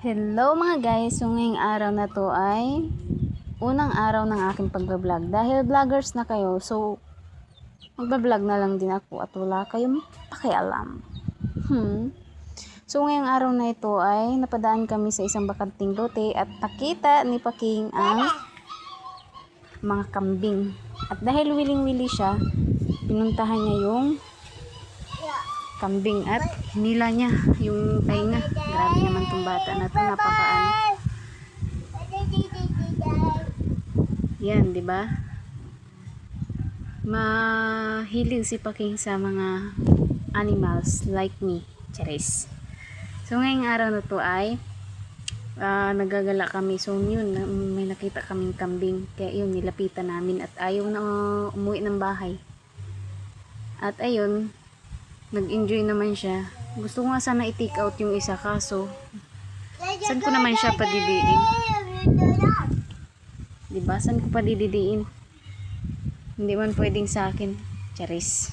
Hello mga guys, so ngayong araw na to ay unang araw ng aking pagbablog. Dahil vloggers na kayo, so magbablog na lang din ako at wala kayong pakialam. So ngayong araw na ito ay napadaan kami sa isang bakanting lote at nakita ni Paking ang mga kambing. At dahil wiling-wili siya, pinuntahan niya yung kambing at hinila niya yung tainga. Grabe naman tong bata na to, napakaano. Yan, 'di ba? Mahilig si Paking sa mga animals like me. Charis. So ngayong araw na to ay nagagala kami. So yun, may nakita kaming kambing. Kaya yun, nilapitan namin at ayaw na umuwi ng bahay. At ayun, nag-enjoy naman siya. Gusto ko nga sana i-take out yung isa, kaso saan ko naman siya padidiin? Diba? Saan ko padidiin? Hindi man pwedeng sa akin. Charis.